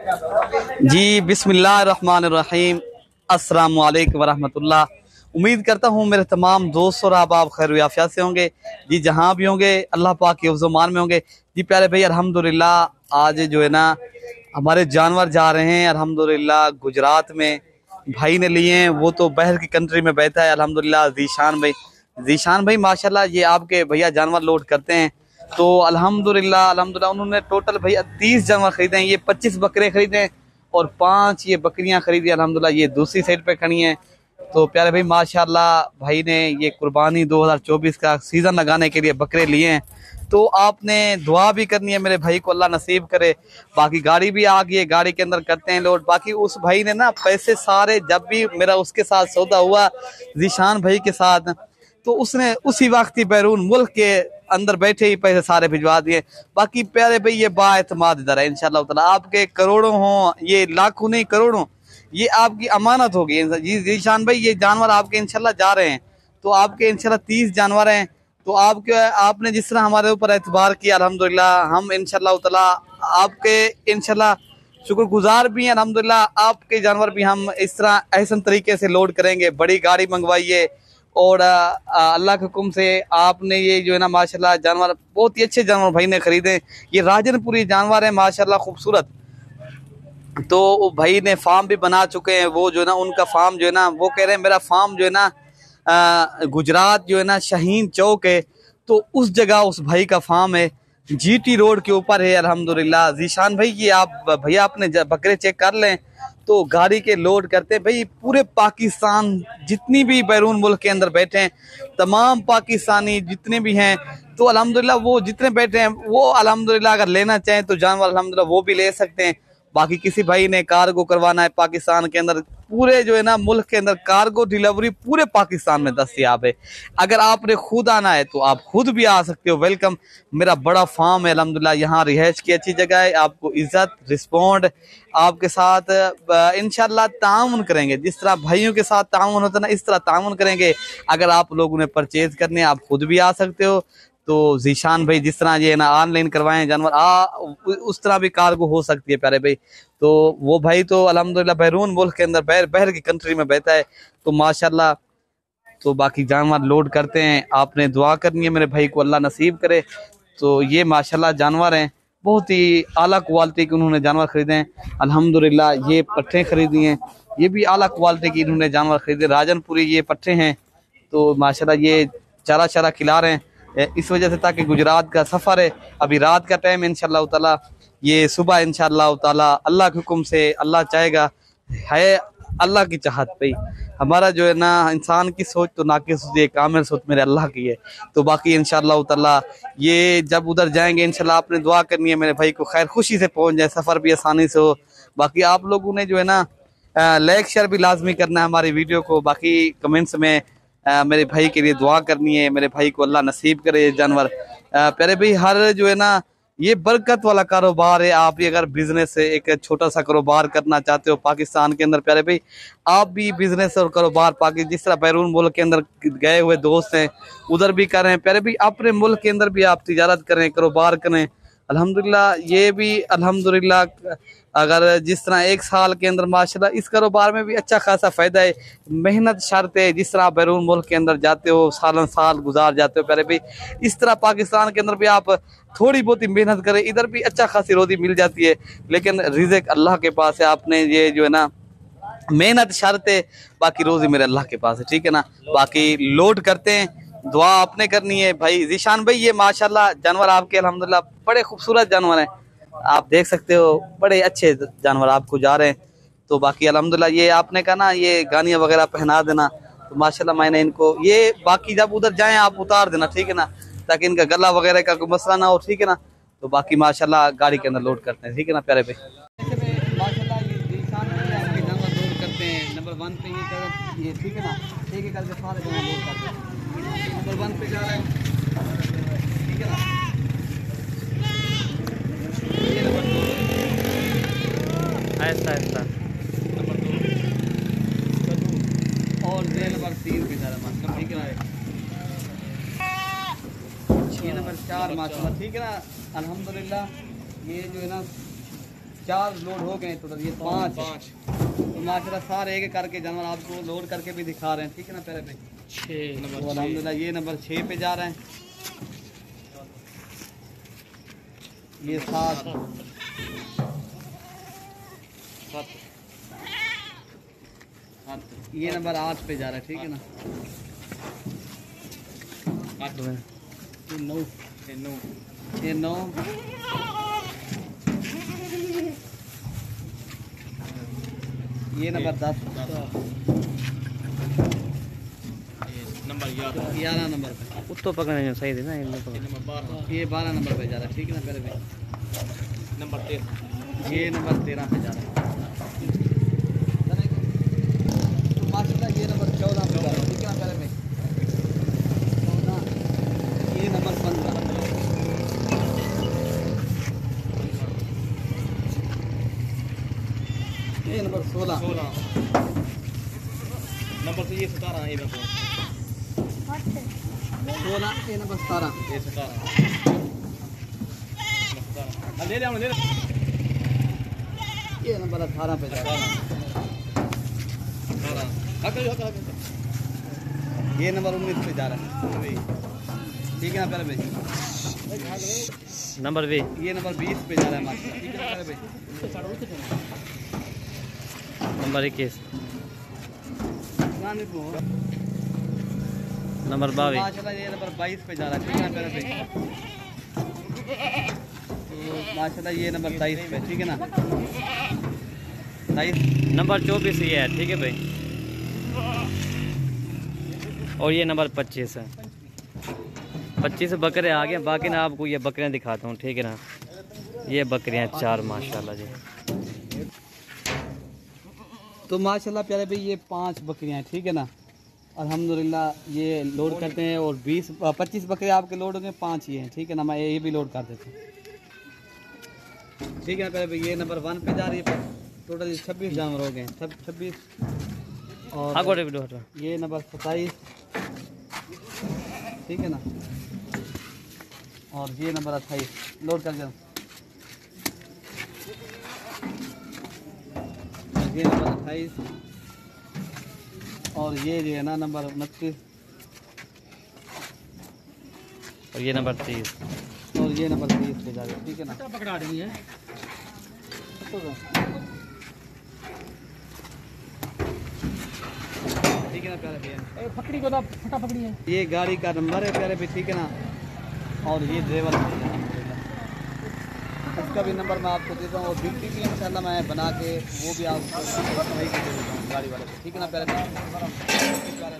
जी बिस्मिल्लाहिर्रहमानिर्रहीम। अस्सलामु अलैकुम वरहमतुल्लाह। उम्मीद करता हूँ मेरे तमाम दोस्त और आप खैर आफियत से होंगे जी, जहाँ भी होंगे अल्लाह पाक के हिफ्ज़-ओ-मान में होंगे जी। प्यारे भाई अल्हम्दुलिल्लाह आज जो है ना हमारे जानवर जा रहे हैं अल्हम्दुलिल्लाह गुजरात में। भाई ने लिए हैं, वो तो बाहर की कंट्री में बैठा है अल्हम्दुलिल्लाह। जीशान भाई माशाल्लाह ये आपके भैया जानवर लोड करते हैं। तो अल्हम्दुलिल्लाह उन्होंने टोटल भैया 30 जानवर खरीदे हैं। ये 25 बकरे खरीदे हैं और 5 ये बकरियां खरीदी अल्हम्दुलिल्लाह। ये दूसरी साइड पे खड़ी हैं। तो प्यारे भाई माशाल्लाह भाई ने ये कुर्बानी 2024 का सीजन लगाने के लिए बकरे लिए हैं। तो आपने दुआ भी करनी है मेरे भाई को, अल्लाह नसीब करे। बाकी गाड़ी भी आ गई है, गाड़ी के अंदर करते हैं लोड। बाकी उस भाई ने ना पैसे सारे, जब भी मेरा उसके साथ सौदा हुआ जीशान भाई के साथ, तो उसने उसी वक्त ही बैरून मुल्क के अंदर बैठे ही पैसे सारे भिजवा दिए। बाकी प्यारे भाई ये बाएतमाद इधर है इंशाल्लाह ताला। आपके करोड़ों हों, ये लाखों नहीं करोड़ों, ये आपकी अमानत होगी जी जीशान भाई। ये जानवर आपके इंशाल्लाह जा रहे हैं, तो आपके इंशाल्लाह 30 जानवर हैं। तो आपने जिस तरह हमारे ऊपर एतबार किया अल्हम्दुलिल्लाह, हम इंशाल्लाह ताला आपके इंशाल्लाह शुक्रगुजार भी हैं अल्हम्दुलिल्लाह। आपके जानवर भी हम इस तरह एहसन तरीके से लोड करेंगे। बड़ी गाड़ी मंगवाइए और अल्लाह के हुक्म से आपने ये जो है ना माशाल्लाह जानवर बहुत ही अच्छे जानवर भाई ने खरीदे। ये राजनपुरी जानवर है माशाल्लाह खूबसूरत। तो भाई ने फार्म भी बना चुके हैं। वो जो है ना उनका फार्म जो है ना, वो कह रहे हैं मेरा फार्म जो है ना गुजरात जो है ना शाहीन चौक है, तो उस जगह उस भाई का फार्म है, जीटी रोड के ऊपर है अल्हम्दुलिल्लाह। जीशान भाई ये आप भैया अपने बकरे चेक कर लें, तो गाड़ी के लोड करते हैं भाई पूरे पाकिस्तान, जितनी भी बैरून मुल्क के अंदर बैठे हैं तमाम पाकिस्तानी जितने भी हैं, तो अल्हम्दुलिल्लाह वो जितने बैठे हैं वो अल्हम्दुलिल्लाह अगर लेना चाहें तो जानवर अल्हम्दुलिल्लाह वो भी ले सकते हैं। बाकी किसी भाई ने कार्गो करवाना है पाकिस्तान के अंदर, पूरे जो है ना मुल्क के अंदर कार्गो डिलीवरी पूरे पाकिस्तान में दस्तयाब है। अगर आपने खुद आना है तो आप खुद भी आ सकते हो, वेलकम। मेरा बड़ा फार्म है अल्हम्दुलिल्लाह, यहाँ रिहाइश की अच्छी जगह है। आपको इज्जत रिस्पॉन्ड आपके साथ इंशाल्लाह ताउन करेंगे। जिस तरह भाइयों के साथ ताउन होता है ना, इस तरह ताउन करेंगे। अगर आप लोगों ने परचेज करने आप खुद भी आ सकते हो। तो जीशान भाई जिस तरह ये ना ऑनलाइन करवाएं जानवर उस तरह भी कार्गो हो सकती है प्यारे भाई। तो वो भाई तो अल्हम्दुलिल्लाह बैरून मुल्क के अंदर बहर की कंट्री में बैठा है, तो माशाल्लाह। तो बाकी जानवर लोड करते हैं, आपने दुआ करनी है मेरे भाई को, अल्लाह नसीब करे। तो ये माशाल्लाह जानवर हैं, बहुत ही आला क्वालिटी के उन्होंने जानवर खरीदे हैं अल्हम्दुलिल्लाह। ये पट्ठे खरीदी हैं, ये भी आला क्वालिटी की इन्होंने जानवर खरीदे। राजनपुरी ये पट्ठे हैं, तो माशाल्लाह ये चारा चारा खिला रहे हैं इस वजह से, ताकि गुजरात का सफ़र है, अभी रात का टाइम है इंशाल्लाह ताला। ये सुबह इंशाल्लाह ताला अल्लाह के हुक्म से, अल्लाह चाहेगा, है अल्लाह की चाहत पे। हमारा जो है ना इंसान की सोच तो नाकिस होती है, कामिल सोच मेरे अल्लाह की है। तो बाकी इंशाल्लाह ताला ये जब उधर जाएंगे इंशाल्लाह आपने दुआ करनी है मेरे भाई को खैर खुशी से पहुंच जाए, सफ़र भी आसानी से हो। बाकी आप लोगों ने जो है ना लाइक शेयर भी लाजमी करना है हमारी वीडियो को। बाकी कमेंट्स में मेरे भाई के लिए दुआ करनी है, मेरे भाई को अल्लाह नसीब करे ये जानवर। प्यारे भाई हर जो है ना ये बरकत वाला कारोबार है। आप भी अगर बिजनेस से एक छोटा सा कारोबार करना चाहते हो पाकिस्तान के अंदर, प्यारे भाई आप भी बिजनेस और कारोबार जिस तरह बैरून मुल्क के अंदर गए हुए दोस्त हैं उधर भी कर रहे हैं, प्यारे भाई अपने मुल्क के अंदर भी आप तिजारत करें, कारोबार करें अल्हम्दुलिल्लाह। ये भी अल्हम्दुलिल्लाह अगर जिस तरह 1 साल के अंदर माशाल्लाह इस कारोबार में भी अच्छा खासा फ़ायदा है। मेहनत शर्त है, जिस तरह बैरून मुल्क के अंदर जाते हो सालन साल गुजार जाते हो प्यारे भाई, इस तरह पाकिस्तान के अंदर भी आप थोड़ी बहुत ही मेहनत करें, इधर भी अच्छा खासी रोज़ी मिल जाती है। लेकिन रिज़्क़ अल्लाह के पास है, आपने ये जो है ना मेहनत शर्त है, बाकी रोज़ी मेरे अल्लाह के पास है, ठीक है ना। बाकी लोड करते हैं, दुआ आपने करनी है भाई। जीशान भाई ये माशाल्लाह जानवर आपके अल्हम्दुलिल्लाह बड़े खूबसूरत जानवर हैं, आप देख सकते हो बड़े अच्छे जानवर आपको जा रहे हैं। तो बाकी अल्हम्दुलिल्लाह ये आपने कहा ना ये गानियाँ वगैरह पहना देना, तो माशाल्लाह मैंने इनको ये बाकी जब उधर जाएं आप उतार देना, ठीक है ना, ताकि इनका गला वगैरह का कोई मसला ना हो, ठीक है ना। तो बाकी माशाल्लाह गाड़ी के अंदर लोड करते हैं, ठीक है ना प्यारे भाई। माशाल्लाह ये जीशान भाई आपके जानवर लोड करते हैं नंबर 1 पे ये ठीक है ना, एक एक करके सारे जानवर लोड करते हैं। नंबर 1 पे जा रहे हैं, ठीक है ना। ऐसा ऐसा नंबर 2 और ये नंबर 3 पे जा रहा है, ठीक है ना। ये नंबर 4 माशाल्लाह, ठीक है ना अल्हम्दुलिल्लाह। ये जो है ना 4 लोड हो गए टोटल, ये 5। तो माशाल्लाह सारे एक करके जानवर आपको लोड करके भी दिखा रहे हैं, ठीक है ना। पहले पे 6 नंबर, तो अल्हम्दुलिल्लाह ये नंबर 6 पे जा रहे हैं, ये 7, ये नंबर 8 पे जा रहा है, ठीक है ना। 8 ये 9, ये 9, ये नंबर 10, नंबर 11 नंबर पे, उत्तो पकड़ने सही थे ना इन लोगों को। नंबर 12 ये 12 नंबर पे जा रहा है, ठीक है ना। पहले पे नंबर 13 ये नंबर 13 पे जा रहा है। तो माशाल्लाह ये नंबर 14 पे जा रहा है, ठीक है ना। पहले पे 14, ये नंबर 15, ये नंबर 16, नंबर से ये 17 ये देखो 16, ये नंबर 17, ये 17 ले ले ये नंबर 18 पे जा रहा है, ये नंबर 19 पे जा रहा है, ठीक है ना। पहले पे नंबर भी ये नंबर 20 पे जा रहा है माशाल्लाह, ठीक है ना। पहले पे नंबर 21, नंबर नंबर 22, माशाल्लाह ये नंबर 22 पे जा रहा है, ठीक है ना। पहले पे तो माशाल्लाह ये नंबर 23 पे, ठीक है ना। 23, नंबर 24 ये है, ठीक है भाई। और ये नंबर 25 है। 25 बकरे आ गए, बाकी ना आपको ये बकरियां दिखाता हूँ, ठीक है ना। ये बकरियां 4 माशाल्लाह जी। तो माशाल्लाह प्यारे भाई ये 5 बकरियां हैं, ठीक है ना। अल्हम्दुलिल्लाह ये लोड करते हैं और 25 बकरे आपके लोड होंगे, 5 ये हैं, ठीक है ना। मैं ये भी लोड कर देता हूँ, ठीक है ना। प्यारे भाई ये नंबर 1 पे जा रही है, टोटल 26 जानवर हो गए, 26। और ये नंबर 27, ठीक है ना। और ये नंबर 28 लोड कर दें। ये नंबर 28 और ये जो है ना नंबर 29 और ये नंबर 30 और ये नंबर 30 पे जा रहे हैं, ठीक है ना। पकड़ा देंगे ठीक है ना प्यारे भैया, पकड़ी को फटा पकड़ी है। ये गाड़ी का नंबर है प्यारे भाई, ठीक है ना। और ये ड्राइवर है, इसका भी नंबर मैं आपको देता हूँ और ड्यूटी भी इंशाल्लाह मैं बना के वो भी आपको वही दे देता हूँ गाड़ी वाले को, ठीक है ना। प्यारे